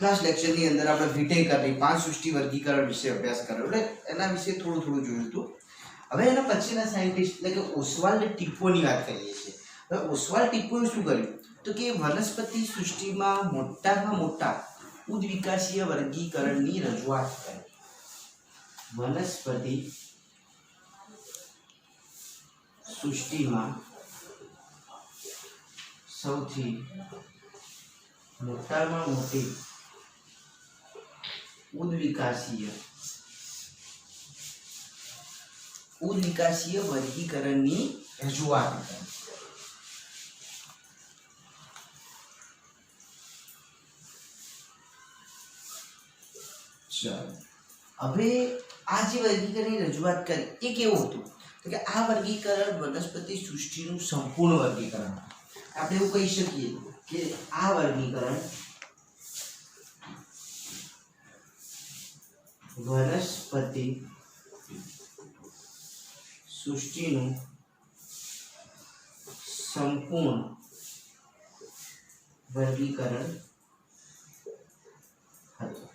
Last લેક્ચરની અંદર આપણે વિટેકરની 5 સૃષ્ટિ વર્ગીકરણ વિશે અભ્યાસ કર્યો એટલે એના વિશે થોડું જોયું હતું. હવે એના પછીના સાયન્ટિસ્ટ એટલે કે ઓસ્વાલ્ડ ટિપ્પોની વાત કરીએ છીએ. હવે ઓસ્વાલ્ડ ટિપ્પોએ શું કર્યું તો કે વનસ્પતિ સૃષ્ટિમાં મોટામાં મોટા ઉદ્વિકાસીય વર્ગીકરણની રજૂઆત કરી. વનસ્પતિ સૃષ્ટિમાં સૌથી મોટામાં મોટી ઉદ્વિકાસીય વર્ગીકરણની રજૂઆત કરી. હવે આ જે વર્ગીકરણની રજૂઆત કરી એ કેવું હતું તો કે આ વર્ગીકરણ વનસ્પતિ સૃષ્ટિનું સંપૂર્ણ વર્ગીકરણ હતું. આપણે એવું કહી શકીએ કે આ વર્ગીકરણ વનસ્પતિ સૃષ્ટિનું સંપૂર્ણ વર્ગીકરણ હતું.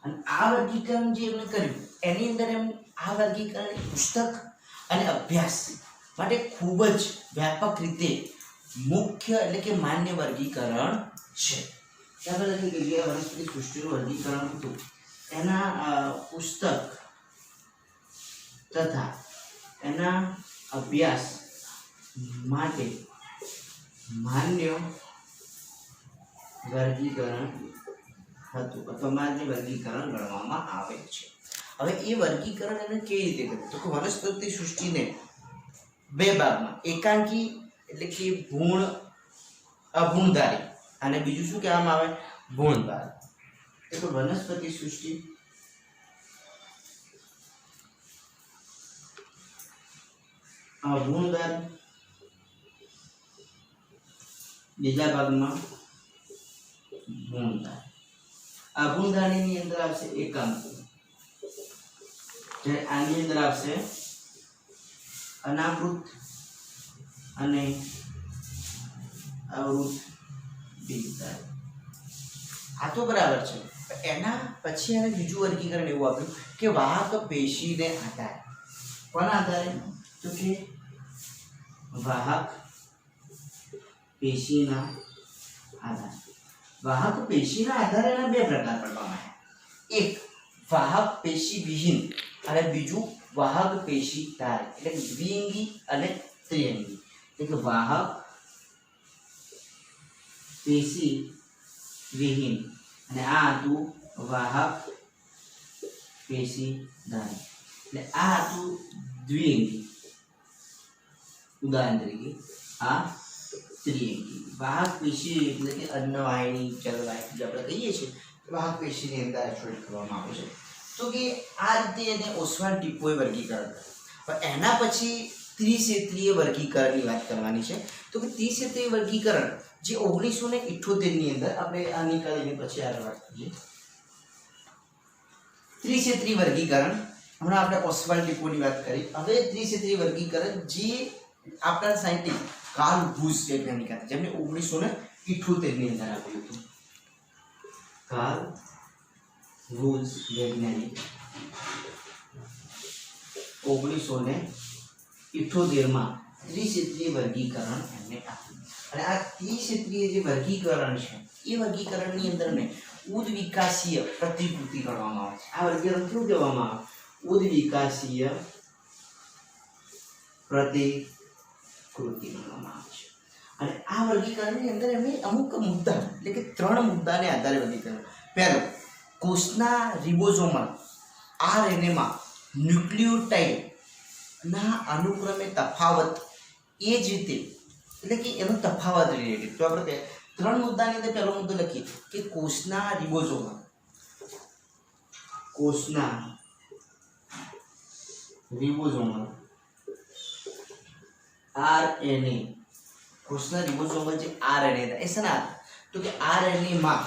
અને આ વર્ગીકરણ જે એમણે કર્યું એની અંદર એમ આ વર્ગીકરણ પુસ્તક અને અભ્યાસ માટે ખૂબ જ વ્યાપક રીતે મુખ્ય એટલે કે માન્ય વર્ગીકરણ છે. ત્યાં લખી કે જે વનસ્પતિ સૃષ્ટિનું વર્ગીકરણ હતું એના પુસ્તક તથા એના અભ્યાસ માટે માન્ય વર્ગીકરણ હતું અથવા માન્ય વર્ગીકરણ ગણવામાં આવે છે. હવે એ વર્ગીકરણ એને કેવી રીતે કર્યું તો કે વનસ્પતિ સૃષ્ટિને બે ભાગમાં એકાંકી એટલે કે ભૂણ અભૂણધારી અને બીજું શું કહેવામાં આવે ભૂણધારી. એટલે વનસ્પતિ સૃષ્ટિ અભૂણધારી બીજા ભાગમાં ભૂણધારી. અભૂણધારીની અંદર આવશે એકાંકી જ્યારે આની અંદર આવશે અનાવૃત અને આવૃત બીજધારી. આ તો બરાબર છે. એના પછી એને બીજું વર્ગીકરણ એવું આપ્યું કે વાહક પેશીને આધારે. કોના આધારે તો કે વાહક પેશીના આધારે. વાહક પેશીના આધારે એના બે પ્રકાર પાડવામાં આવ્યા. એક વાહક પેશી વિહીન અને બીજું વાહક પેશી ધારી એટલે કે દ્વિઅંગી અને ત્રિઅંગી. એટલે વાહક પેશી વિહીન અને આ હતું વાહક પેશી ધારી એટલે આ હતું દ્વિઅંગી. ઉદાહરણ તરીકે આ ત્રિઅંગી. વાહક પેશી એટલે કે અન્નવાહિની જલવાહિની જે આપણે કહીએ છીએ વાહક પેશીની અંદર આઇસોલેટ કરવામાં આવે છે. તો કે આ રીતે એને ઓસ્વાલ્ડ ટિપ્પોએ વર્ગીકરણ કર્યું. પણ એના પછી ત્રિક્ષેત્રીય વર્ગીકરણની વાત કરવાની છે. તો કે ત્રિક્ષેત્રીય વર્ગીકરણ જે 1978 ની અંદર આપણે આ નીકાળીને પછી આગળ વાત કરીએ. ત્રિક્ષેત્રીય વર્ગીકરણ હમણાં આપણે ઓસ્વાલ્ડ ટિપ્પોની વાત કરી. હવે ત્રિક્ષેત્રીય વર્ગીકરણ જે આપણા સાયન્ટિસ્ટ કાર્લ વુઝ વૈજ્ઞાનિક હતા જેમને 1978 ની અંદર આપ્યું હતું. કાર્લ વુઝ વૈજ્ઞાનિક 1978 માં ત્રિક્ષેત્રીય વર્ગીકરણ એમને આપ્યું. અને આ ત્રિક્ષેત્રીય જે વર્ગીકરણ છે એ વર્ગીકરણની અંદર ને ઉદ્વિકાસીય પ્રતિકૃતિ ગણવામાં આવે છે. આ વર્ગીકરણ શું કહેવામાં આવે? ઉદ્વિકાસીય પ્રતિકૃતિ ગણવામાં આવે છે. અને આ વર્ગીકરણની અંદર એમને અમુક મુદ્દા એટલે કે 3 મુદ્દાને આધારે વર્ગીકરણ. પહેલો, કોષના રિબોઝોમલ આરએનએમાં ન્યુક્લિયોટાઇડના અનુક્રમે તફાવત એ જ રીતે એટલે કે એનો તફાવત રિલેટેડ. તો આપણે 3 મુદ્દાની અંદર પહેલો મુદ્દો લખીએ કે કોષના રિબોઝોમલ આરએનએ કોષના રિબોઝોમલ જે આરએનએ હતા એ શેના તો કે આરએનએ માં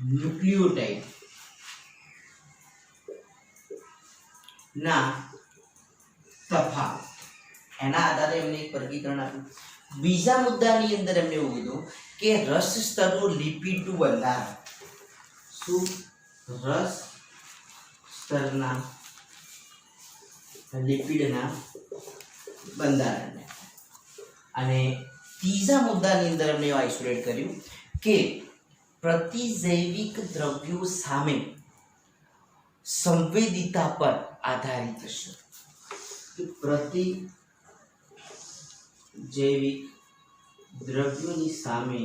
ન્યુક્લિયોટાઇડ ના તફાવત એના આધારે એમને એક વર્ગીકરણ આપ્યું. બીજા મુદ્દાની અંદર એમને એવું કીધું કે રસ સ્તરનું લિપિડનું બંધારણ, શું રસ સ્તરના લિપિડના બંધારણને, અને ત્રીજા મુદ્દાની અંદર એમને આઇસોલેટ કર્યું કે પ્રતિજૈવિક દ્રવ્યો સામે સંવેદિતા પર આધારિત છે. પ્રતિજૈવિક દ્રવ્યોની સામે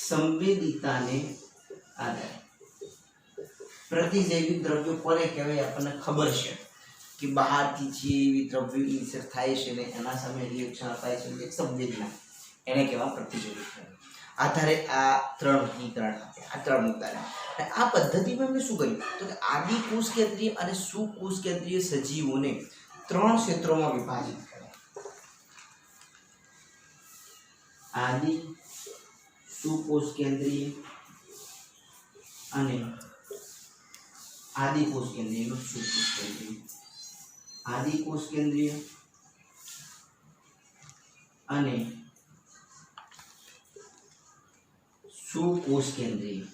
સંવેદિતાને આધારે. પ્રતિજૈવિક દ્રવ્યો કોને કહેવાય આપણને ખબર છે કે બહારથી જે દ્રવ્યો ઇન્સર્ટ થાય છે ને એના સામે રિએક્શન અપાય છે એટલે સંવેદના, એને કહેવાય પ્રતિજૈવિક દ્રવ્ય. આધારે આ ત્રણ વર્ગીકરણ આપ્યા, આ ત્રણ મુદ્દાના. અને આ પદ્ધતિમાં મેં શું કર્યું તો કે આદિ કોષ કેન્દ્રીય અને સુકોષ કેન્દ્રીય સજીવોને ત્રણ ક્ષેત્રોમાં વિભાજિત કર્યા. આદિ સુકોષ કેન્દ્રીય અને આદિ કોષ કેન્દ્રીય, સુકોષ કેન્દ્રીય, આદિ કોષ કેન્દ્રીય અને સુકોષ કેન્દ્રીય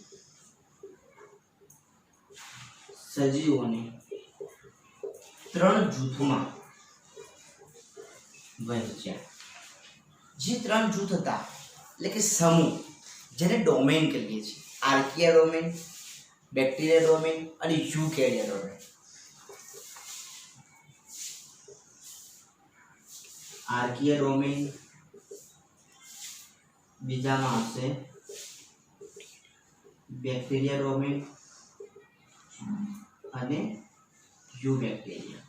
સજીવોને ત્રણ જૂથમાં વહેંચ્યા. જે ત્રણ જૂથ હતા એટલે કે સમૂહ, જેને ડોમેન કહીએ છીએ, આર્કિયા ડોમેન, બેક્ટેરિયા ડોમેન અને યુકેરિયા ડોમેન. આર્કિયા ડોમેન, બીજામાં આવશે બેક્ટેરિયા ડોમેન અને યુબેક્ટેરિયા.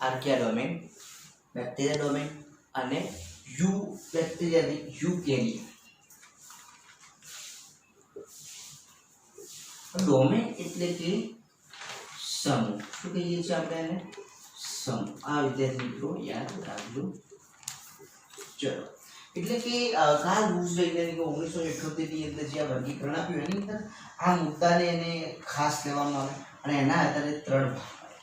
આર્કિયા ડોમેન, બેક્ટેરિયા ડોમેન અને યુકેરિયા. ડોમેન એટલે કે સમૂહ. શું કહીએ છીએ આપણે એને? સમૂહ. આ વિદ્યાર્થી મિત્રો યાદ રાખજો. ચલો, એટલે કે કાર્લ રુસ વૈજ્ઞાનિકો 1978 ની અંદર જે આ વર્ગીકરણ આપ્યું એની અંદર આ મુદ્દાને એને ખાસ લેવામાં આવે અને એના આધારે ત્રણ ભાગ પડે,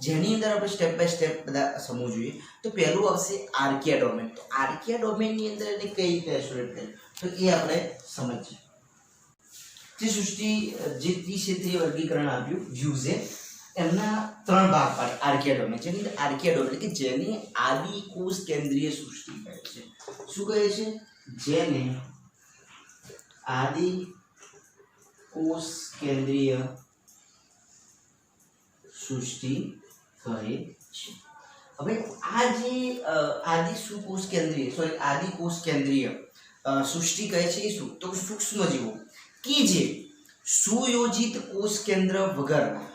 જેની અંદર આપણે સ્ટેપ બાય સ્ટેપ બધા સમજવું જોઈએ. તો પહેલું આવશે આર્કિયા ડોમેન. તો આર્કિયા ડોમેનની અંદર એને કઈ રીતે આઇસોલેટ કરે તો એ આપણે સમજીએ. જે સૃષ્ટિ જે ત્રિક્ષેત્રીય વર્ગીકરણ આપ્યું હ્યુઝે, એમના ત્રણ ભાગ પાડે આર્કિયા ડોમેન. જેની અંદર આર્કિયા ડોમેન કે જેને આદિ કોષ કેન્દ્રીય સૃષ્ટિ કહે છે. શું કહે છે? જેને આદિ કોષ કેન્દ્રીય સૃષ્ટિ કહે છે. હવે આ જે આદિ સુકોષ કેન્દ્રીય આદિ કોષ કેન્દ્રીય સૃષ્ટિ કહે છે એ શું? તો સૂક્ષ્મજીવો કે જે સુયોજિત કોષ કેન્દ્ર વગરના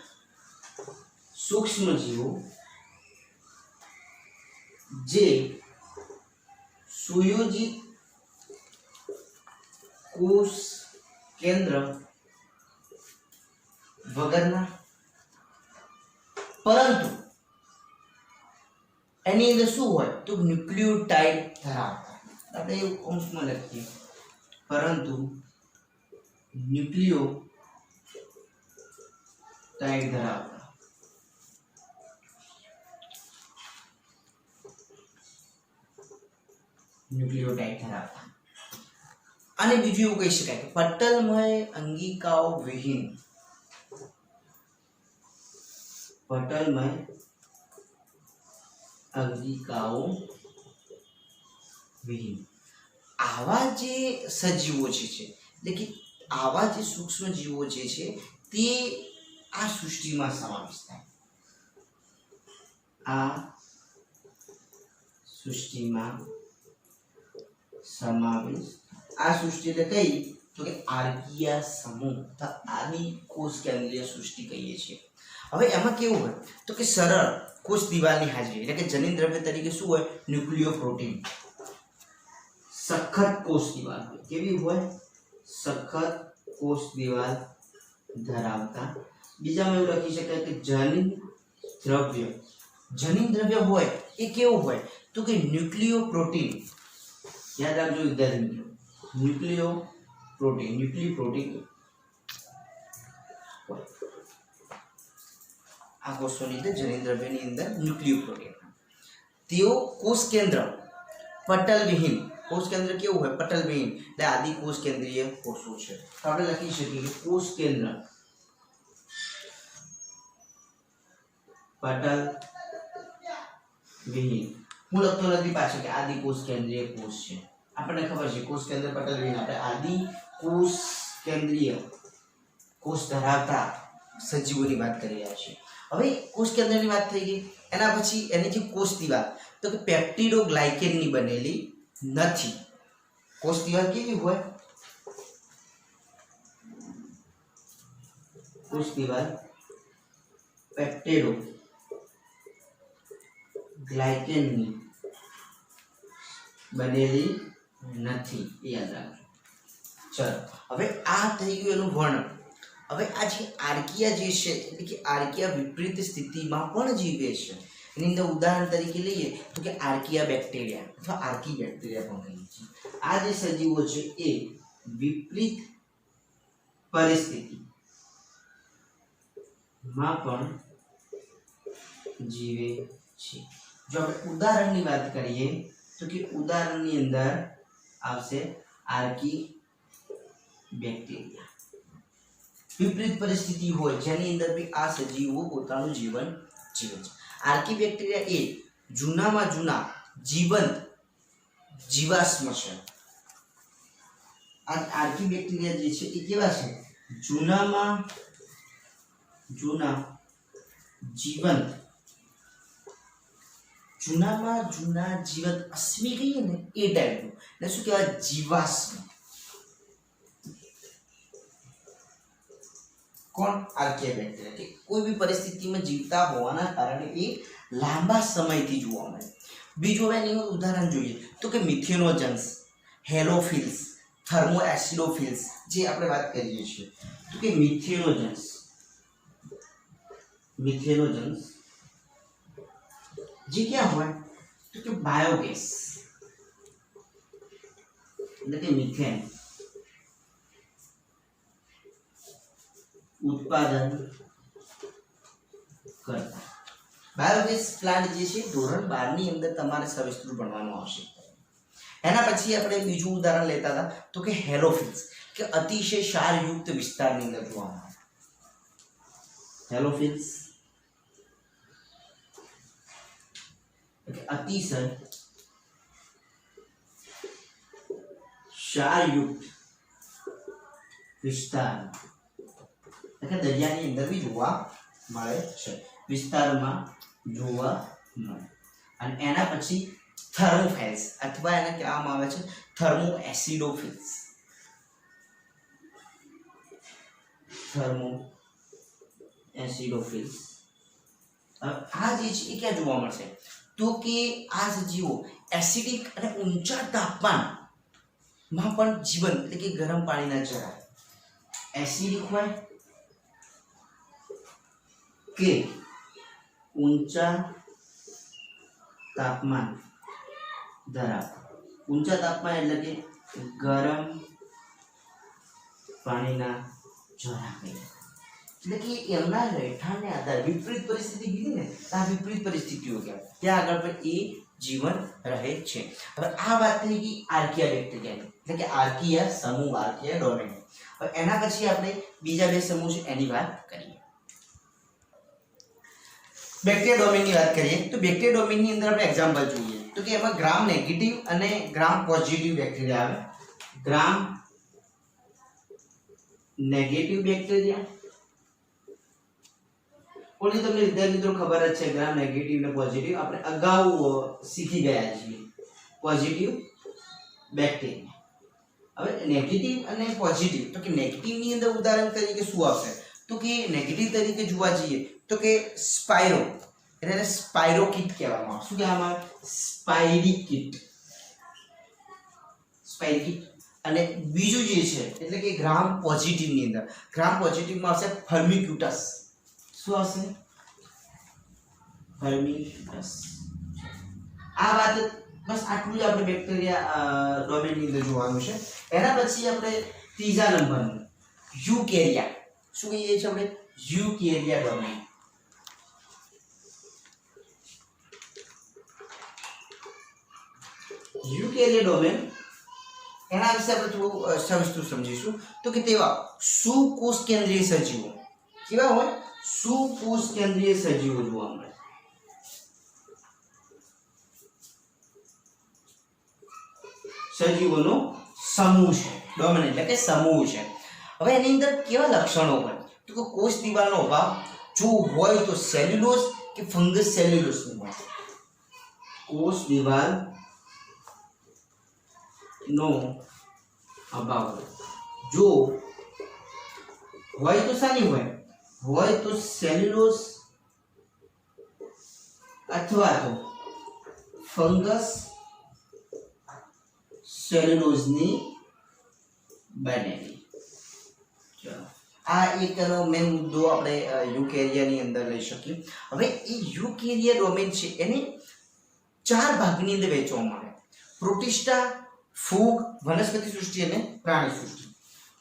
સૂક્ષ્મજીવો, જે સુયોજિત કોષ કેન્દ્ર વગરના, પરંતુ એની અંદર શું હોય તો ન્યુક્લિયોટાઇડ ધરાવતા. આપણે એવું અંશમાં લખીએ, પરંતુ ન્યુક્લિયોટાઇડ ધરાવતા. ન્યુક્લિયોટાઇડ ધરાવતા. અને બીજું એવું કહી શકાય કે પટલમય અંગિકાઓ વિહીન, પટલમય અંગિકાઓ વિહીન આવા જે સજીવો છે એટલે કે આવા જે સૂક્ષ્મ જીવો જે છે તે આ સૃષ્ટિમાં સમાવેશ થાય. આ સૃષ્ટિમાં સમાવેશ. આ સૃષ્ટિ એટલે કઈ તો કે આર્કિયા સમૂહ આદિ કોષ કેન્દ્રીય સૃષ્ટિ કહીએ છીએ. હવે એમાં કેવું હોય તો કે સરળ કોષ દિવાલની હાજરી એટલે કે જનીન દ્રવ્ય તરીકે શું હોય? ન્યુક્લિયોપ્રોટીન. સખત કોષ દિવાલ હોય. કેવી હોય? સખત કોષ દિવાલ ધરાવતા. બીજામાં એવું લખી શકાય કે જનીન દ્રવ્ય હોય એ કેવું હોય તો કે ન્યુક્લિયોપ્રોટીન. યાદ રાખજો વિદ્યાર્થી મિત્રો, ન્યુક્લિયોપ્રોટીન આ કોષોની અંદર જનીન દ્રવ્યની અંદર ન્યુક્લિયોપ્રોટીન તેઓ કોષ કેન્દ્ર પટલવિહીન કોષ કેન્દ્ર કેવું હોય પટલવિહીન એટલે આદિ કોષ કેન્દ્રીય કોષો છે તો આપણે લખી શકીએ કે કોષ કેન્દ્ર પટલ વિહીન હું લખતો નથી પાછળ કે આદિ કોષ કેન્દ્રીય કોષ છે આપણને ખબર છે કોષ કેન્દ્ર પટલ વિહીન આપણે આદિ કોષ કેન્દ્રીય કોષ ધરાવતા સજીવોની વાત કરી રહ્યા છીએ હવે કોષ કેન્દ્રની વાત થઈ ગઈ એના પછી એની જે કોષ દિવાલ તો કે પેપ્ટિડોગ્લાયકેનની બનેલી નથી કોષ દિવાલ કેવી હોય કોષ દિવાલ પેપ્ટિડો ગ્લાયકેનની બનેલી નથી એ યાદ રાખજો ચલો હવે આ થઈ ગયું એનું વર્ણન હવે આ જે આર્કિયા જે છે એટલે કે આર્કિયા વિપરીત સ્થિતિમાં પણ જીવે છે એની અંદર ઉદાહરણ તરીકે લઈએ તો કે આર્કિયા બેક્ટેરિયા અથવા આર્કી બેક્ટેરિયા પણ કહીએ છીએ આ જે સજીવો છે એ વિપરીત પરિસ્થિતિમાં પણ જીવે છે જો આપણે ઉદાહરણની વાત કરીએ તો કે ઉદાહરણની અંદર આવશે આર્કી બેક્ટેરિયા વિપરીત પરિસ્થિતિ હોય જેની અંદર બી આ સજીવો પોતાનું જીવન જીવે છે આર્કી બેક્ટેરિયા એ જૂનામાં જૂના જીવંત જીવાશ્મ છે આ આર્કી બેક્ટેરિયા જે છે એ કેવા છે જૂનામાં જૂના જીવંત અશ્મિ કહીએ ને એ ટાઈપનું એટલે શું કહેવાય જીવાશ્મ કોણ આર્કિયા બેક્ટેરિયા કે કોઈ બી પરિસ્થિતિમાં જીવતા હોવાના કારણે એ લાંબા સમયથી જોવા મળે બીજું હવે એનું ઉદાહરણ જોઈએ તો કે મિથેનોજન્સ હેલોફિલ્સ થર્મોએસિડોફિલ્સ જે આપણે વાત કરીએ છીએ તો કે મિથેનોજન્સ જે ક્યાં હોય તો કે બાયોગેસ એટલે કે મિથેન ઉત્પાદન કરતા બાયોગેસ પ્લાન્ટ જે છે ધોરણ 12 ની અંદર તમારે સવિસ્તૃત ભણવાનું આવશે એના પછી આપણે બીજું ઉદાહરણ લેતા હતા તો કે હેલોફિલ્સ કે અતિશય ક્ષારયુક્ત વિસ્તારની અંદર જોવા મળે હેલોફિલ્સ અતિશય ક્ષારયુક્ત વિસ્તાર એટલે દરિયાની અંદર બી જોવા મળે છે વિસ્તારમાં જોવા મળે અને એના પછી થર્મોફાઇલ્સ અથવા એને કહેવામાં આવે છે થર્મોએસિડોફિલ્સ આ જે છે એ ક્યાં જોવા મળશે તો કે આ સજીવો એસિડિક અને ઊંચા તાપમાનમાં પણ જીવન એટલે કે ગરમ પાણીના જરા એસિડિક હોય કે ઊંચા તાપમાન ધરાવતા ઊંચા તાપમાન એટલે કે ગરમ પાણીના જરા એટલે કે એમના રહેઠાણને આધારે વિપરીત પરિસ્થિતિ કીધી ને આ વિપરીત પરિસ્થિતિઓ કહેવાય ત્યાં આગળ પણ એ જીવન રહે છે હવે આ વાત થઈ ગઈ આર્કિયા બેક્ટેરિયાની એટલે કે આર્કિયા સમૂહ આર્કિયા ડોમેન હવે એના પછી આપણે બીજા બે સમૂહ છે એની વાત કરીએ બેક્ટેરિયા ડોમેનની વાત કરીએ તો બેક્ટેરિયા ડોમેનની અંદર આપણે એક્ઝામ્પલ જોઈએ તો કે એમાં ગ્રામ નેગેટિવ અને ગ્રામ પોઝિટિવ બેક્ટેરિયા આવે ગ્રામ નેગેટિવ બેક્ટેરિયા ઓલી તમને વિદ્યાર્થી મિત્રો ખબર જ છે ગ્રામ નેગેટિવ અને પોઝિટિવ આપણે અગાઉ શીખી ગયા છીએ પોઝિટિવ બેક્ટેરિયા હવે નેગેટિવ અને પોઝિટિવ તો કે નેગેટિવ ની અંદર ઉદાહરણ તરીકે શું આવશે તો કે નેગેટિવ તરીકે જોવા જઈએ તો કે સ્પાઇરો એટલે સ્પાઇરોકીટ કહેવામાં આવે શું કહેવામાં આવે સ્પાઇરિકીટ અને બીજું જે છે એટલે કે ગ્રામ પોઝિટિવ ની અંદર ગ્રામ પોઝિટિવ માં આવશે ફર્મિક્યુટસ શું આવશે ફર્મિક્યુટસ આ વાત બસ આટલું જ આપણે બેક્ટેરિયા ડોમેન ની અંદર જોવાનું છે એના પછી આપણે ત્રીજા નંબરનું યુકેરિયા શું કહીએ છીએ આપણે યુકેરિયા ડોમેન યુકેરિયા ડોમેન એના વિશે આપણે થોડું સવિસ્તૃત સમજીશું. તો કે તેવા સુકોષ કેન્દ્રીય સજીવો કેવા હોય? સુકોષ કેન્દ્રીય સજીવો જોવા મળે. સજીવોનો સમૂહ છે. ડોમેન એટલે કે સમૂહ છે. હવે એની અંદર કેવા લક્ષણો હોય? તો કે કોષ દિવાલનો અભાવ જો હોય તો સેલ્યુલોઝ કે ફંગસ સેલ્યુલોઝ હોય. કોષ દિવાલ નો અભાવ જો હોય તો શાની હોય તો સેલ્યુલોઝ અથવા તો ફંગસ સેલ્યુલોઝની બનેલી. ચલો આ એકનો મેન મુદ્દો આપણે યુકેરિયાની અંદર લઈ શકીએ. હવે એ યુકેરિયા ડોમેન છે એને 4 ભાગની અંદર વહેંચવામાં આવે. પ્રોટિસ્ટા, ફૂગ, વનસ્પતિ સૃષ્ટિ અને પ્રાણી સૃષ્ટિ.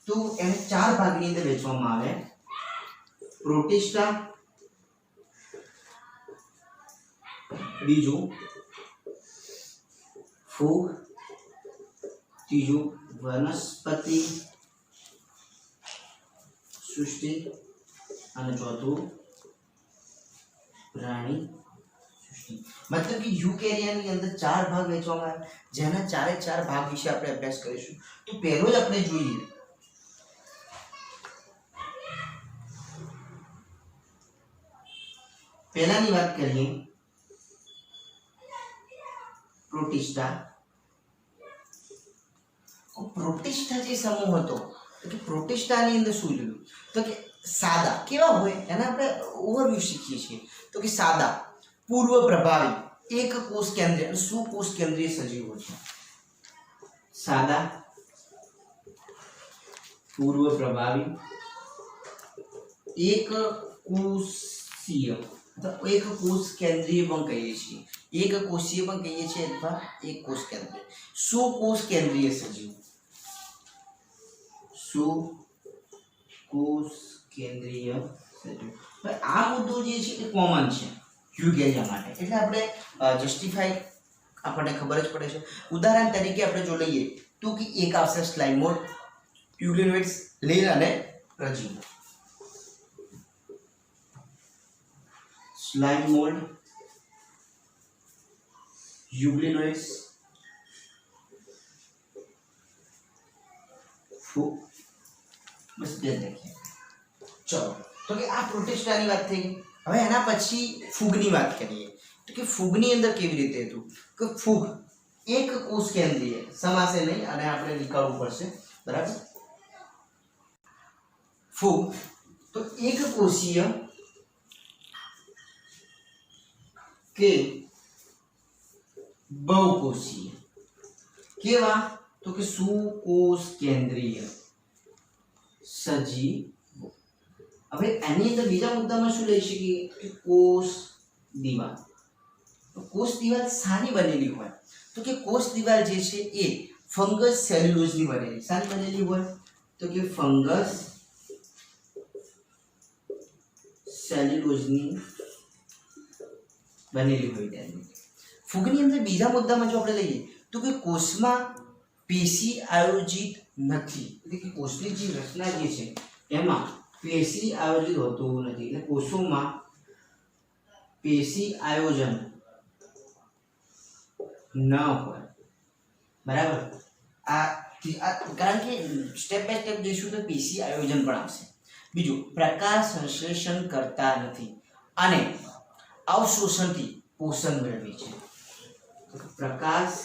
તો એને 4 ભાગની અંદર વહેંચવામાં આવે. પ્રોટિસ્ટા, બીજું ફૂગ, ત્રીજું વનસ્પતિ સૃષ્ટિ અને ચોથું પ્રાણી સૃષ્ટિ. મતલબ કે યુકેરિયાની અંદર 4 ભાગ વહેંચવામાં આવે, જેના 4 ભાગ વિશે આપણે અભ્યાસ કરીશું. તો પહેલો જ આપણે જોઈએ પહેલાની વાત કરીએ પ્રોટિસ્ટા. પ્રોટિસ્ટા જે સમૂહ હતો તો કે પ્રોટિસ્ટાની અંદર શું જોયું? તો કે સાદા કેવા હોય એના આપણે ઓવરવ્યુ શીખીએ છીએ. તો કે સાદા, પૂર્વ પ્રભાવી, એક કોષ કેન્દ્રીય અને સુકોષ કેન્દ્રીય સજીવો છે. સાદા, પૂર્વ પ્રભાવી, એક કોષીય અથવા એક કોષ કેન્દ્રીય પણ કહીએ છીએ. એક કોષીય પણ કહીએ છીએ અથવા એક કોષ કેન્દ્રીય. સુકોષ કેન્દ્રીય સજીવ, સુકોષ કેન્દ્રીય સજીવ. હવે આ મુદ્દો જે છે એ કોમન છે યુકેરિયા માટે, એટલે આપણે જસ્ટિફાઈ આપણને ખબર જ પડે છે. ઉદાહરણ તરીકે આપણે જો લઈએ તો કે એક આવશે સ્લાઇમોડ, યુગ્લિનોઇડ્સ, લીલ અને પ્રજીવો. સ્લાઇમ મોલ્ડ, યુગ્લિનોઇડ્સ, ફૂગ, બસ બે લખીએ. ચલો તો કે આ પ્રોટિસ્ટાની વાત થઈ. હવે એના પછી ફૂગની વાત કરીએ તો કે ફૂગની અંદર કેવી રીતે હતું કે ફૂગ એક કોષ કેન્દ્રીય સમાસે નહીં અને આપણે નીકાળવું પડશે, બરાબર. ફૂગ તો એક કોષીય કે બહુકોષીય. કેવા? તો કે સુકોષ કેન્દ્રીય સજીવો. હવે એની અંદર બીજા મુદ્દામાં શું લઈ શકીએ કે કોષ દિવાલ. તો કોષ દિવાલ શાની બનેલી હોય? તો કે કોષ દિવાલ જે છે એ ફંગસ સેલ્યુલોઝની બનેલી. શાની બનેલી હોય? તો કે ફંગસ સેલ્યુલોઝની બનેલી હોય તેની. ફૂગની અંદર બીજા મુદ્દામાં જો આપણે લઈએ તો કે કોષમાં પેશી આયોજિત નથી. એટલે કે કોષની જે રચના જે છે એમાં પેશી આયોજિત હોતું નથી. એટલે કોષોમાં પેશી આયોજન ન હોય, બરાબર. આ કારણ કે સ્ટેપ બાય સ્ટેપ જઈશું તો પેશી આયોજન પણ આવશે. બીજું, પ્રકાશ સંશ્લેષણ કરતા નથી અને અવશોષણથી પોષણ મેળવે છે. પ્રકાશ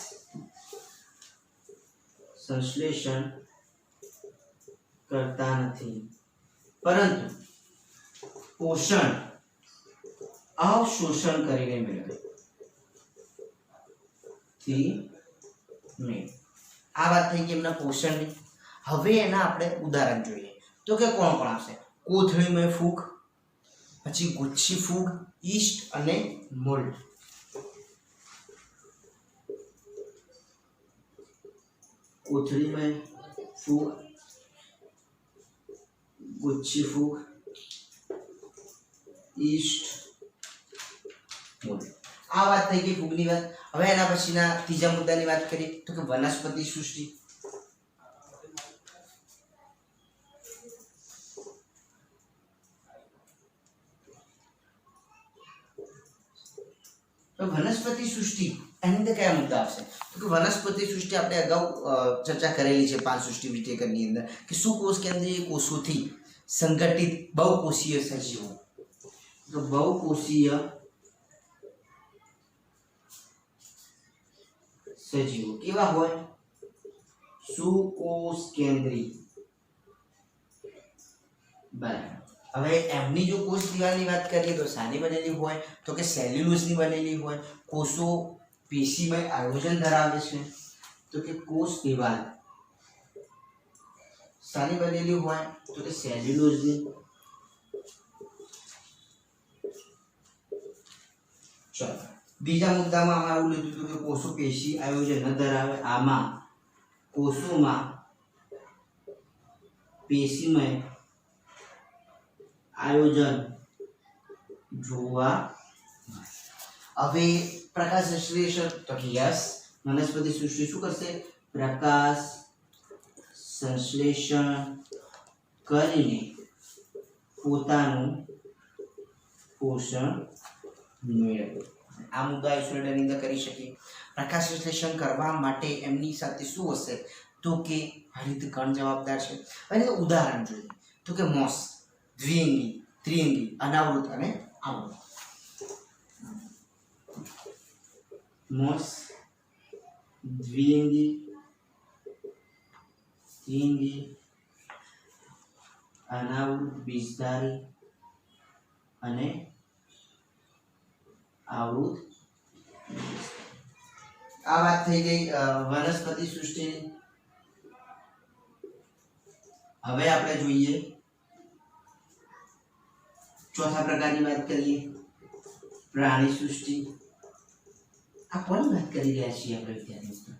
સંશ્લેષણ કરતા નથી પરંતુ પોષણ અવશોષણ કરીને મેળવે છે. આ વાત થઈ કે એમના પોષણની. હવે એના આપણે ઉદાહરણ જોઈએ તો કે કોણ કોણ આવશે? કોથળીમય ફૂગ, પછી ગુચ્છી ફૂગ, ઈસ્ટ અને મોલ્ડ. કોથળીમય ફૂગ, ગુચ્છી ફૂગ, ઈસ્ટ, મોલ્ડ. આ વાત થઈ ગઈ ફૂગની વાત. હવે એના પછીના ત્રીજા મુદ્દાની વાત કરીએ તો કે વનસ્પતિ સૃષ્ટિ. તો વનસ્પતિ સૃષ્ટિ એની અંદર કયા મુદ્દા આવશે તો કે વનસ્પતિ સૃષ્ટિ આપણે અગાઉ ચર્ચા કરેલી છે 5 સૃષ્ટિ વિટેકરની અંદર કે સુકોષ કેન્દ્રીય કોષોથી સંગઠિત બહુકોષીય સજીવો. તો બહુકોષીય સજીવો કેવા હોય સુકોષ કેન્દ્રી. બરાબર. હવે એમની જો કોષ દિવાલની વાત કરીએ તો શાની બનેલી હોય તો કે સેલ્યુલોઝની બનેલી હોય. કોષો પેશીમય આયોજન ધરાવે છે તો કે કોષ દિવાલ શાની બનેલી હોય તો કે સેલ્યુલોઝની. ચલો બીજા મુદ્દામાં આવું લીધું હતું કે કોષો પેશી આયોજન ન ધરાવે. આમાં કોષોમાં પેશીમય આયોજન જોવા. હવે પ્રકાશ સંશ્લેષણ તો કે યસ વનસ્પતિ સૃષ્ટિ શું કરશે પ્રકાશ સંશ્લેષણ કરીને પોતાનું પોષણ મેળવે. આ મુદ્દા આઇસોલેટરની અંદર કરી શકીએ. પ્રકાશ સંશ્લેષણ કરવા માટે એમની સાથે શું હશે તો કે હરિત કણ જવાબદાર છે. અને ઉદાહરણ જોઈએ તો કે મોસ દ્વિઅંગી ત્રિઅંગી અનાવૃત અને આવૃત. મોસ દ્વિઅંગી ત્રિઅંગી અનાવૃત બીજધારી અને આવૃત. આ વાત થઈ ગઈ વનસ્પતિ સૃષ્ટિની. હવે આપણે જોઈએ ચોથા પ્રકારની વાત કરીએ પ્રાણી સૃષ્ટિ. આ કોની વાત કરી રહ્યા છીએ આપણે વિદ્યાર્થી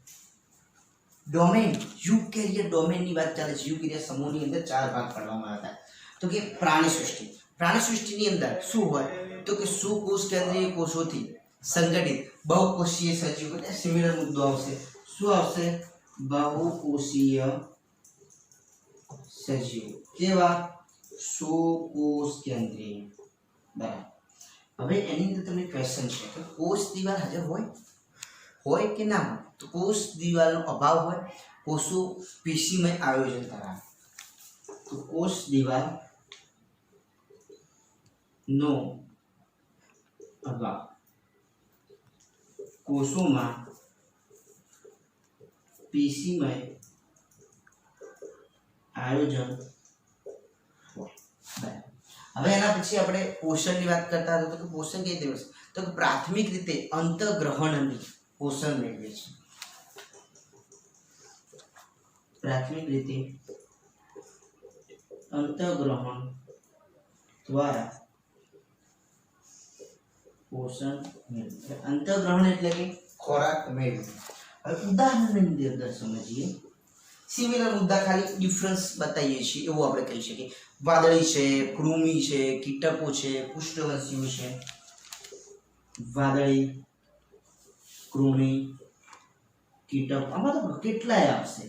ડોમેન યુકેરિયા ડોમેનની વાત ચાલે છે. યુકેરિયા સમૂહની અંદર 4 ભાગ પાડવામાં આવ્યા હતા. તો કે પ્રાણી સૃષ્ટિ. પ્રાણી સૃષ્ટિની અંદર શું હોય તો કે સુકોષ કેન્દ્રીય કોષોથી સંગઠિત બહુકોષીય સજીવો. એટલે સિમિલર મુદ્દો આવશે. શું આવશે બહુકોષીય સજીવો. કેવા સુકોષ કેન્દ્રીય. બરાબર. હવે એની અંદર તમને ક્વેશ્ચન છે કે કોષ દિવાલ હાજર હોય કે ના હોય. તો કોષ દિવાલનો અભાવ હોય. કોષો પેશીમય આયોજન ધરાવે. તો કોષ દિવાલ નો અભાવ. કોષોમાં પેશીમય આયોજન હોય. હવે એના પછી આપણે પોષણની વાત કરતા હતા તો કે પોષણ કઈ રીતે તો કે પ્રાથમિક રીતે અંતઃગ્રહણની પોષણ મેળવે છે. પ્રાથમિક રીતે અંતઃગ્રહણ દ્વારા પોષણ મેળવે. અંતઃગ્રહણ એટલે કે ખોરાક મેળવે. હવે ઉદાહરણની અંદર સમજીએ. સિમિલર મુદ્દા ખાલી ડિફરન્સ બતાવીએ છીએ એવું આપણે કહી શકીએ. વાદળી છે, કૃમિ છે, કીટકો છે, પૃષ્ઠવંશીઓ છે. વાદળી, કૃમિ, કીટક આમાં તો કેટલાય આવશે.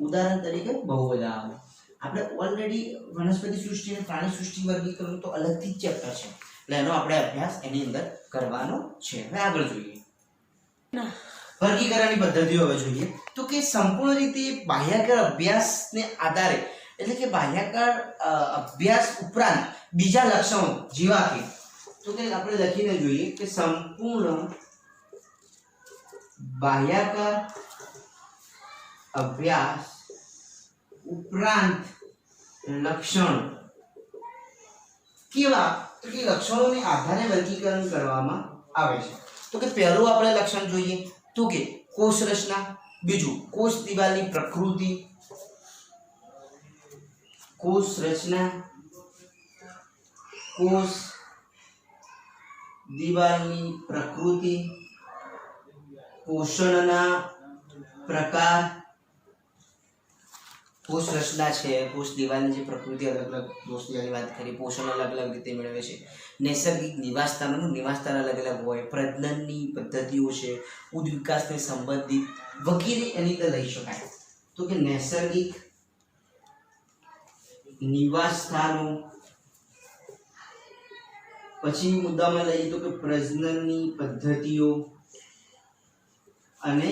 ઉદાહરણ તરીકે બહુ બધા આવે. આપણે ઓલરેડી વનસ્પતિ સૃષ્ટિ અને પ્રાણી સૃષ્ટિ વર્ગીકરણ તો અલગથી જ ચેપ્ટર છે એટલે એનો આપણે અભ્યાસ એની અંદર કરવાનો છે. હવે આગળ જોઈએ વર્ગીકરણની પદ્ધતિઓ. હવે જોઈએ તો કે સંપૂર્ણ રીતે બાહ્યાકાર અભ્યાસને આધારે એટલે કે બાહ્યાકાર અભ્યાસ ઉપરાંત બીજા લક્ષણો જેવા કે તો કે આપણે લખીને જોઈએ કે સંપૂર્ણ બાહ્યાકાર અભ્યાસ ઉપરાંત લક્ષણો કેવા તો કે લક્ષણોને આધારે વર્ગીકરણ કરવામાં આવે છે. તો કે પહેલું આપણે લક્ષણ જોઈએ તો કે કોષ રચના. બીજું કોષ દિવાલની પ્રકૃતિ. કોષ રચના, કોષ દિવાલની પ્રકૃતિ, પોષણના પ્રકાર, કોષ રચના છે, કોષ દિવાલની જે પ્રકૃતિ અલગ અલગ કોષની વાત કરી, પોષણ અલગ અલગ રીતે મેળવે છે, નૈસર્ગિક નિવાસસ્થાનનું નિવાસસ્થાન અલગ અલગ હોય, પ્રજનનની પદ્ધતિઓ છે, ઉદ્વિકાસને સંબંધિત વગેરે એની અંદર લઈ શકાય. તો કે નૈસર્ગિક નિવાસસ્થાનો, પછી મુદ્દામાં લઈએ તો કે પ્રજનનની પદ્ધતિઓ અને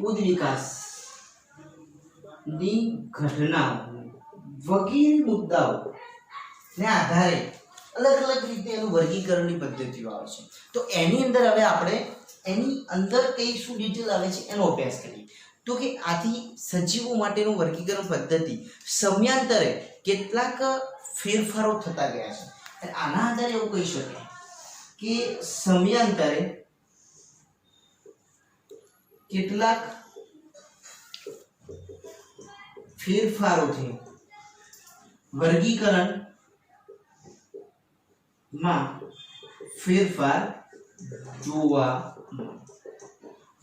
ઉદ્વિકાસ ની ઘટનાઓ વગેરે મુદ્દાઓ ને આધારે અલગ અલગ રીતે એનું વર્ગીકરણની પદ્ધતિઓ આવે છે. તો એની અંદર હવે આપણે એની અંદર કઈ શું ડિટેલ આવે છે એનો અભ્યાસ કરીએ. તો કે આથી સજીવો માટેનું વર્ગીકરણ પદ્ધતિ સમયાંતરે કેટલાક ફેરફારો થતા ગયા છે. અને આના આધારે એવું કહી શકાય કે સમયાંતરે કેટલાક ફેરફારોથી વર્ગીકરણમાં ફેરફાર જોવા મળે.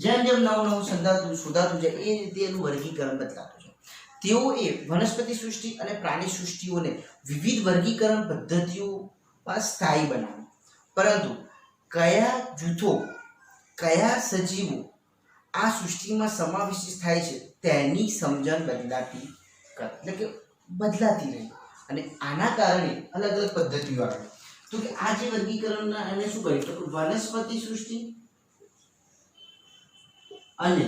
જેમ જેમ નવું નવું શોધાતું જાય એ રીતે એનું વર્ગીકરણ બદલાતું છે. તેઓએ વનસ્પતિ સૃષ્ટિ અને પ્રાણી સૃષ્ટિઓને વિવિધ વર્ગીકરણ પદ્ધતિઓમાં સ્થાયી બનાવી, પરંતુ કયા જૂથો, કયા સજીવો આ સૃષ્ટિમાં સમાવિષ્ટ થાય છે તેની સમજણ બદલાતી રહી. અને આના કારણે અલગ અલગ પદ્ધતિઓ આવે. તો કે આ જે વર્ગીકરણના એને શું કહ્યું? તો કે વનસ્પતિ સૃષ્ટિ અને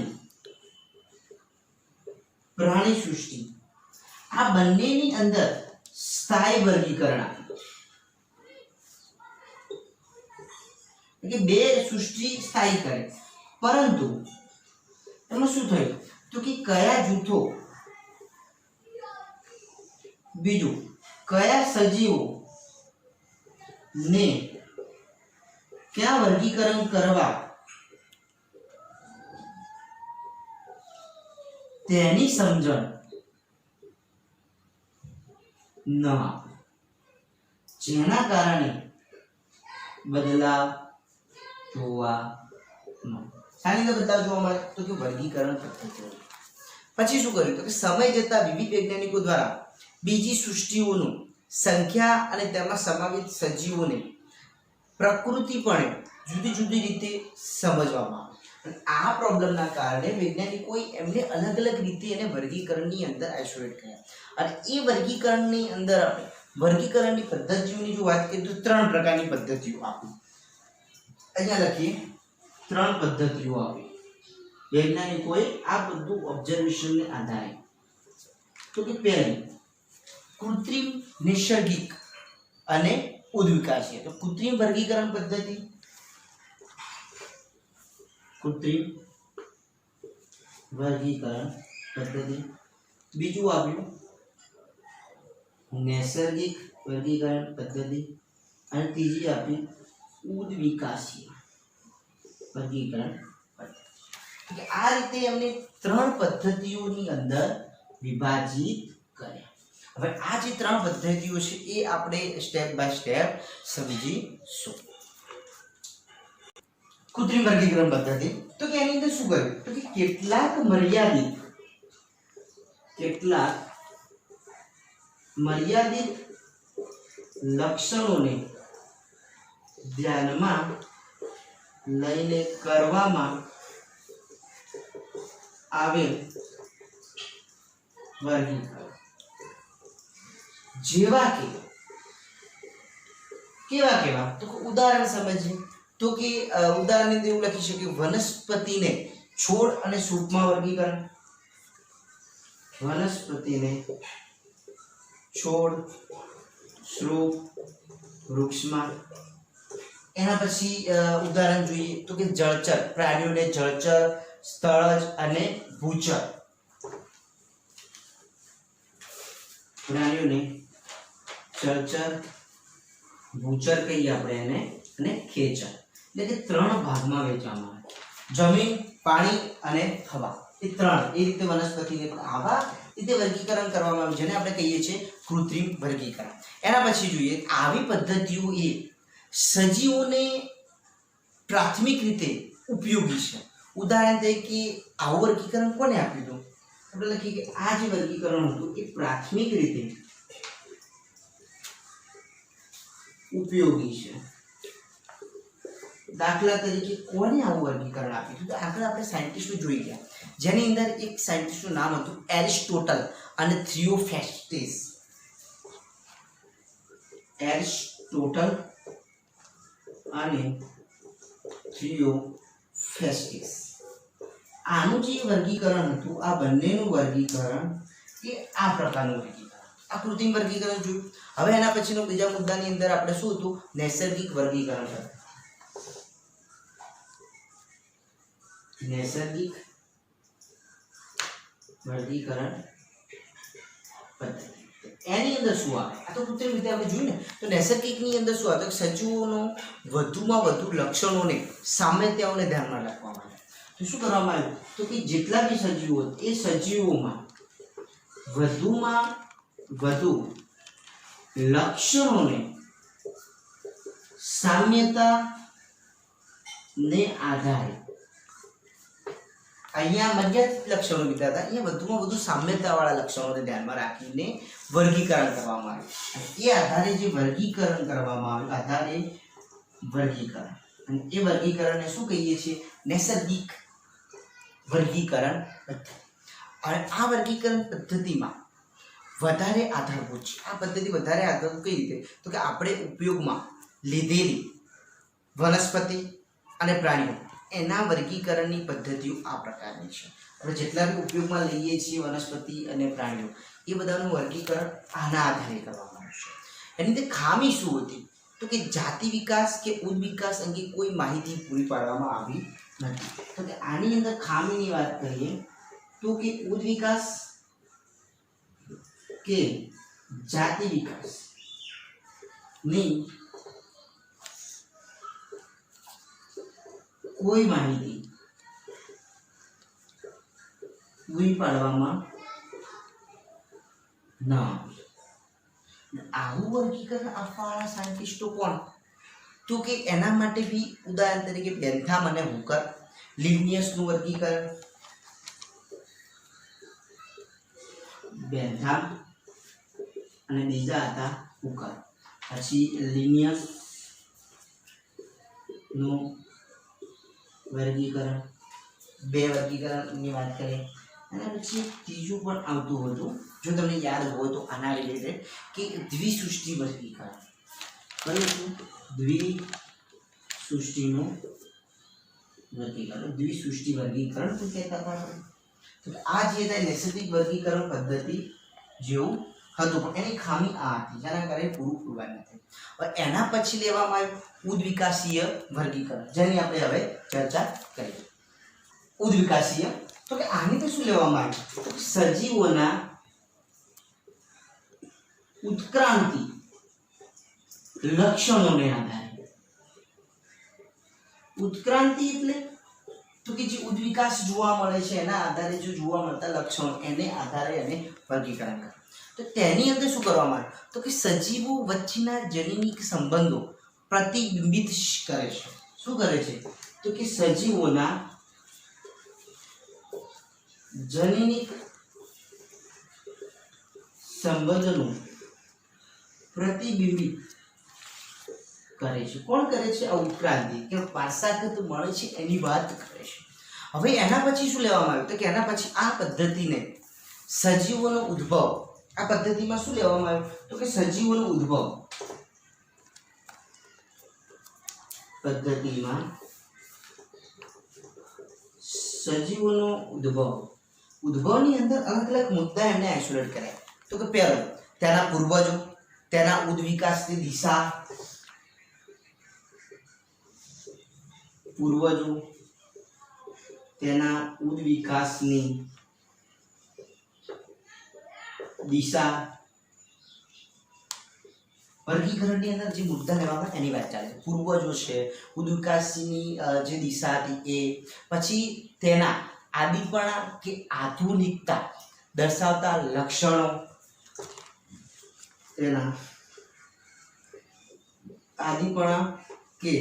પ્રાણી સૃષ્ટિ આ બંનેની અંદર સ્થાયી વર્ગીકરણ આપ્યું. કે બે સૃષ્ટિ સ્થાયી કરે, પરંતુ એમાં શું થયું? તો કે કયા જૂથો, બીજું કયા સજીવો ને ક્યાં વર્ગીકરણ કરવા તેની સમજણ ન આપે, જેના કારણે બદલાવ જોવા મળે. શાની અંદર બદલાવ જોવા મળે? તો કે વર્ગીકરણ પદ્ધતિઓ. પછી શું કર્યું? તો કે સમય જતા વિવિધ વૈજ્ઞાનિકો દ્વારા બીજી સૃષ્ટિઓનું સંખ્યા અને તેમાં સમાવિત સજીવોને પ્રકૃતિપણે જુદી જુદી રીતે સમજવામાં આવે. આ પ્રોબ્લેમના કારણે વૈજ્ઞાનિકોએ એમને અલગ અલગ રીતે એને વર્ગીકરણની અંદર આઇસોલેટ કર્યા. અને એ વર્ગીકરણની અંદર આપણે વર્ગીકરણની પદ્ધતિઓની જો વાત કરીએ તો 3 પ્રકારની પદ્ધતિઓ આપી. અહીંયા લખીએ 3 પદ્ધતિઓ આપી વૈજ્ઞાનિકોએ આ બધું ઓબ્ઝર્વેશનને આધારે. તો કે પહેલી કૃત્રિમ, નૈસર્ગિક અને ઉદ્વિકાસીય. તો કૃત્રિમ વર્ગીકરણ પદ્ધતિ, કૃત્રિમ વર્ગીકરણ પદ્ધતિ. બીજું આપ્યું નૈસર્ગિક વર્ગીકરણ પદ્ધતિ અને ત્રીજી આપી ઉદ્વિકાસીય વર્ગીકરણ પદ્ધતિ. આ રીતે એમને 3 પદ્ધતિઓની અંદર વિભાજિત કર્યા. હવે આ જે 3 પદ્ધતિઓ છે એ આપણે સ્ટેપ બાય સ્ટેપ સમજીશું. કૃત્રિમ વર્ગીકરણ પદ્ધતિ. તો કે એની અંદર શું કર્યું? તો કે કેટલાક મર્યાદિત લક્ષણોને ધ્યાનમાં લઈને કરવામાં આવેલ વર્ગીકરણ. જેવા કે કેવા? તો ઉદાહરણ સમજીએ. તો કે ઉદાહરણની અંદર એવું લખી શકીએ વનસ્પતિને છોડ અને સૂપમાં વર્ગીકરણ. વનસ્પતિને છોડ, શ્રુપ, વૃક્ષમાં. એના પછી ઉદાહરણ જોઈએ તો કે જળચર પ્રાણીઓને જળચર, સ્થળજ અને ભૂચર. પ્રાણીઓને જળચર, ભૂચર કહીએ આપણે એને, અને ખેચર. એટલે કે 3 ભાગમાં વહેંચવામાં આવે. જમીન, પાણી અને હવા, એ 3 એ રીતે વનસ્પતિને પણ આવા રીતે વર્ગીકરણ કરવામાં આવ્યું, જેને આપણે કહીએ છીએ કૃત્રિમ વર્ગીકરણ. એના પછી જોઈએ આવી પદ્ધતિઓ એ સજીવોને પ્રાથમિક રીતે ઉપયોગી છે. ઉદાહરણ તરીકે આવું વર્ગીકરણ કોને આપ્યું હતું? આપણે લખીએ કે આ જે વર્ગીકરણ હતું એ પ્રાથમિક રીતે ઉપયોગી છે. દાખલા તરીકે કોને આવું વર્ગીકરણ આપ્યું? તો આગળ આપણે સાયન્ટિસ્ટો જોઈ ગયા, જેની અંદર એક સાયન્ટિસ્ટનું નામ હતું એરિસ્ટોટલ અને થિયોફેસ્ટિસ. એરિસ્ટોટલ અને થિયોફેસ્ટિસ. આનું જે વર્ગીકરણ હતું, આ બંનેનું વર્ગીકરણ એ આ પ્રકારનું વર્ગીકરણ, આ કૃત્રિમ વર્ગીકરણ જોયું. હવે એના પછીનો બીજા મુદ્દાની અંદર આપણે શું હતું? નૈસર્ગિક વર્ગીકરણ હતું. નૈસર્ગિક વર્ગીકરણ પદ્ધતિ. એની અંદર શું આવે? આ તો કૃત્રિમ રીતે આપણે જોયું ને. તો નૈસર્ગિકની અંદર શું આવે? સજીવોનો વધુમાં વધુ લક્ષણોને, સામ્યતાઓને ધ્યાનમાં રાખવામાં આવે. તો શું કરવામાં આવ્યું? તો કે જેટલા બી સજીવો એ સજીવોમાં વધુમાં વધુ લક્ષણોને, સામ્યતા ને આધારે, અહીંયા મર્યાદિત લક્ષણો લીધા હતા, અહીંયા વધુમાં વધુ સામ્યતાવાળા લક્ષણોને ધ્યાનમાં રાખીને વર્ગીકરણ કરવામાં આવ્યું. એ આધારે જે વર્ગીકરણ કરવામાં આવ્યું, આધારે વર્ગીકરણ, અને એ વર્ગીકરણને શું કહીએ છીએ? નૈસર્ગિક વર્ગીકરણ પદ્ધતિ. અને આ વર્ગીકરણ પદ્ધતિમાં વધારે આધારભૂત છે. આ પદ્ધતિ વધારે આધારભૂત કઈ રીતે? તો કે આપણે ઉપયોગમાં લીધેલી વનસ્પતિ અને પ્રાણીઓ એના વર્ગીકરણની પદ્ધતિઓ આ પ્રકારની છે. આપણે જેટલા બી ઉપયોગમાં લઈએ છીએ વનસ્પતિ અને પ્રાણીઓ, એ બધાનું વર્ગીકરણ આના આધારે કરવામાં આવે છે. એની અંદર ખામી શું હતી? તો કે જાતિ વિકાસ કે ઉદ વિકાસ અંગે કોઈ માહિતી પૂરી પાડવામાં આવી નથી. તો કે આની અંદર ખામીની વાત કરીએ તો કે ઉદ વિકાસ કે જાતિ વિકાસ ની કોઈ માહિતી પૂરી પાડવામાં ન આવી. આવું વર્ગીકરણ આપવાવાળા સાયન્ટિસ્ટો કોણ? તો કે એના માટે બી ઉદાહરણ તરીકે બેન્થામ અને હુકર, લિબનિયસનું વર્ગીકરણ, બેન્થામ અને બીજા હતા હુકર. પછી લિનિયસ નું વર્ગીકરણ, બે વર્ગીકરણની વાત કરીએ. અને પછી ત્રીજું પણ આવતું હતું, જો તમને યાદ હોય તો આના રિલેટેડ, કે દ્વિસૃષ્ટિ વર્ગીકરણ. કયું હતું? દ્વિસૃષ્ટિનું વર્ગીકરણ. દ્વિસૃષ્ટિ વર્ગીકરણ શું કહેતા હતા? તો આ જે હતા નૈસર્ગિક વર્ગીકરણ પદ્ધતિ જેવું હતું, પણ એની ખામી આ હતી, જેના કારણે પૂરું પુરવાયું નથી. હવે એના પછી લેવામાં આવ્યું ઉદ્વિકાસીય વર્ગીકરણ, જેની આપણે હવે ચર્ચા કરીએ. ઉદ્વિકાસીય, તો કે આની તો શું લેવામાં આવ્યું? તો સજીવોના ઉત્ક્રાંતિ લક્ષણોને આધારે. ઉત્ક્રાંતિ એટલે તો કે જે ઉદ્વિકાસ જોવા મળે છે એના આધારે જો જોવા મળતા લક્ષણો, એને આધારે એને વર્ગીકરણ કરે. તો તેની અંદર શું કરવામાં આવે? તો કે સજીવો વચ્ચેના જનીનિક સંબંધો પ્રતિબિંબિત કરે છે. શું કરે છે? તો કે સજીવોના જનીનિક સંબંધનું પ્રતિબિંબિત કરે છે. કોણ કરે છે? આ ઉત્ક્રાંતિ કે વારસાગત મળે છે એની વાત કરે છે. હવે એના પછી શું લેવામાં આવ્યું? તો કે એના પછી આ પદ્ધતિને સજીવોનો ઉદ્ભવ, આ પદ્ધતિમાં શું લેવામાં આવ્યું? તો કે સજીવોનો ઉદ્ભવ પદ્ધતિમાં સજીવોનો ઉદ્ભવની અંદર અલગ અલગ મુદ્દા એમને આઇસોલેટ કર્યા. તો કે પહેલો, તેના પૂર્વજો, તેના ઉદ્વિકાસની દિશા, પૂર્વજો, તેના ઉદ્વિકાસની દિશા. વર્ગીકરણની અંદર જે મુદ્દા લેવામાં એની વાત ચાલે છે. પૂર્વજો છે, ઉદ્વિકાસની જે દિશા હતી એ, પછી તેના આદિપણા કે આધુનિકતા દર્શાવતા લક્ષણો, તેના આદિપણા કે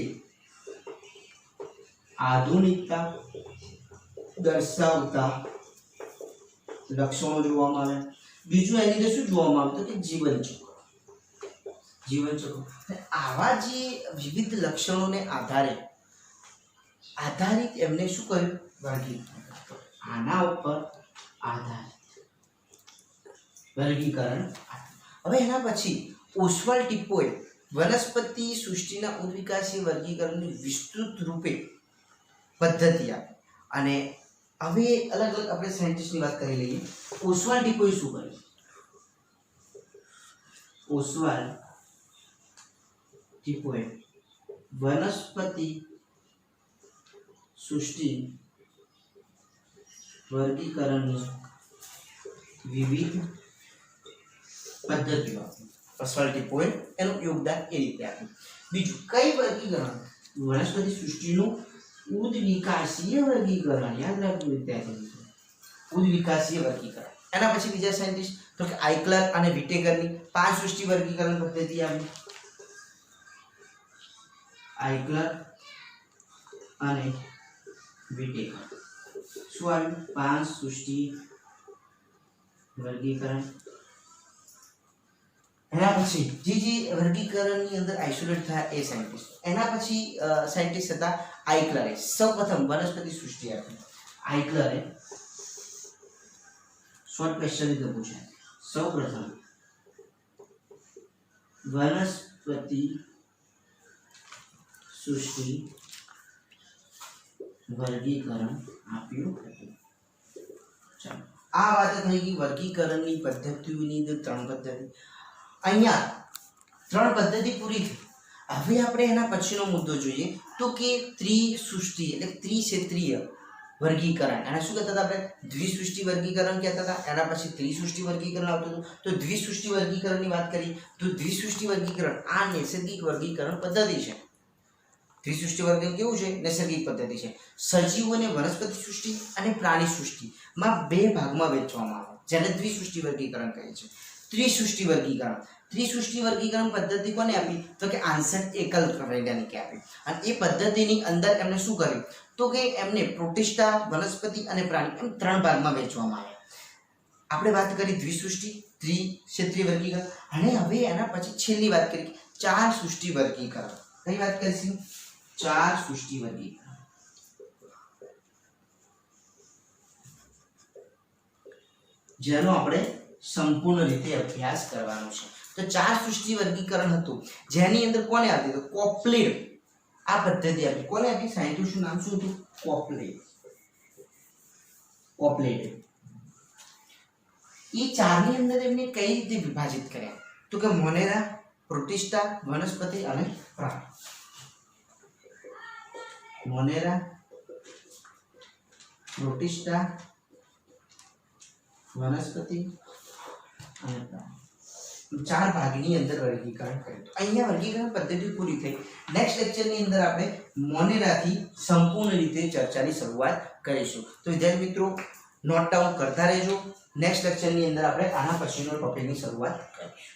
આધુનિકતા દર્શાવતા લક્ષણો જોવામાં આવે. બીજું એની અંદર શું જોવામાં આવે તો કે જીવન ચક્ર. આવા જે વિવિધ લક્ષણોને આધારિત એમને શું કર્યું વર્ગીકરણ. આના ઉપર આધારિત વર્ગીકરણ. હવે એના પછી ઓસ્વાલ્ડ ટીપોએ વનસ્પતિ સૃષ્ટિના ઉદ્વિકાસીય વર્ગીકરણની વિસ્તૃત રૂપે પદ્ધતિ આપી. અને હવે અલગ અલગ આપણે સાયન્ટિસ્ટની વાત કરી લઈએ. ઓસ્વાલ્ડ ટીપોએ શું કર્યું? ઓસ્વાલ્ડ ટીપોએ વનસ્પતિ સૃષ્ટિ વર્ગીકરણની વિવિધ પદ્ધતિઓ આપી. ઓસ્વાલ્ડ ટીપોએ એનું યોગદાન એ રીતે આપ્યું. બીજું કઈ વર્ગીકરણ? વનસ્પતિ સૃષ્ટિનું ઉદ્વિકાસીય વર્ગીકરણ. યાદ રાખવું વિદ્યાર્થી મિત્રો, ઉદ્વિકાસીય વર્ગીકરણ. એના પછી બીજા સાયન્ટિસ્ટ તો કે આઇકલર અને વિટેકરની 5 સૃષ્ટિ વર્ગીકરણ પદ્ધતિ આવી. આઇકલર અને વિટેકર શું આવ્યું? 5 સૃષ્ટિ વર્ગીકરણ. એના પછી જે વર્ગીકરણની અંદર આઇસોલેટ થયા એ સાયન્ટિસ્ટ. એના પછી સાયન્ટિસ્ટ હતા આઇકલરે સૌપ્રથમ વનસ્પતિ સૃષ્ટિ આપી. આઇકલરે શોર્ટ ક્વેશ્ચન રીતે પૂછાય. સૌપ્રથમ વનસ્પતિ સૃષ્ટિ વર્ગીકરણ આપ્યું હતું. ચાલો, આ વાત થઈ ગઈ વર્ગીકરણની પદ્ધતિઓની અંદર 3 પદ્ધતિ. અહીંયા 3 પદ્ધતિ પૂરી થઈ. હવે આપણે એના પછીનો મુદ્દો જોઈએ તો કે ત્રિસૃષ્ટિ એટલે ત્રિક્ષેત્રીય વર્ગીકરણ. એને શું કહેતા હતા આપણે? દ્વિસૃષ્ટિ વર્ગીકરણ કહેતા હતા. એના પછી ત્રિસૃષ્ટિ વર્ગીકરણ આવતું હતું. તો દ્વિસૃષ્ટિ વર્ગીકરણની વાત કરી તો દ્વિસૃષ્ટિ વર્ગીકરણ આ નૈસર્ગિક વર્ગીકરણ પદ્ધતિ છે. ત્રિસૃષ્ટિ વર્ગીકરણ કેવું છે? નૈસર્ગિક પદ્ધતિ છે. સજીવોને વનસ્પતિ સૃષ્ટિ અને પ્રાણી સૃષ્ટિમાં 2 ભાગમાં વહેંચવામાં આવે, જેને દ્વિસૃષ્ટિ વર્ગીકરણ કહે છે. ત્રિસૃષ્ટિ વર્ગીકરણ. ત્રિસૃષ્ટિ વર્ગીકરણ પદ્ધતિ કોને આપી તો કે આન્સર એકલ વૈજ્ઞાનિકે આપી. અને એ પદ્ધતિની અંદર એમને શું કર્યું તો કે એમને પ્રોટિસ્ટા, વનસ્પતિ અને પ્રાણી એમ 3 ભાગમાં વહેંચવામાં આવ્યા. આપણે વાત કરી દ્વિસૃષ્ટિ ત્રિક્ષેત્રીય વર્ગીકરણ. અને હવે એના પછી છેલ્લી વાત કરી 4 સૃષ્ટિ વર્ગીકરણ. કઈ વાત કરીશું? 4 સૃષ્ટિ વર્ગીકરણ. જેનો આપણે સંપૂર્ણ રીતે અભ્યાસ કરવાનો છે. તો 4 સૃષ્ટિ વર્ગીકરણ હતું, જેની અંદર કોને આપી તો કોપ્લેડ આ પદ્ધતિ આપી. કોને આપી? સાયન્ટિસ્ટનું નામ શું હતું? કોપ્લેડ. એ 4ની અંદર એમને કઈ રીતે વિભાજિત કર્યા તો કે મોનેરા, પ્રોટિસ્ટા, વનસ્પતિ અને પ્રાણી. મોનેરા, પ્રોટિસ્ટા, વનસ્પતિ અને પ્રાણી. 4 ભાગની અંદર વર્ગીકરણ કર્યું. અહીંયા વર્ગીકરણ પદ્ધતિ પૂરી થઈ. નેક્સ્ટ લેક્ચરની અંદર આપણે મોનેરાથી સંપૂર્ણ રીતે ચર્ચાની શરૂઆત કરીશું. તો વિદ્યાર્થી મિત્રો નોટ ડાઉન કરતા રહેજો. નેક્સ્ટ લેક્ચરની અંદર આપણે આના પછીનો ટોપિકની શરૂઆત કરીશું.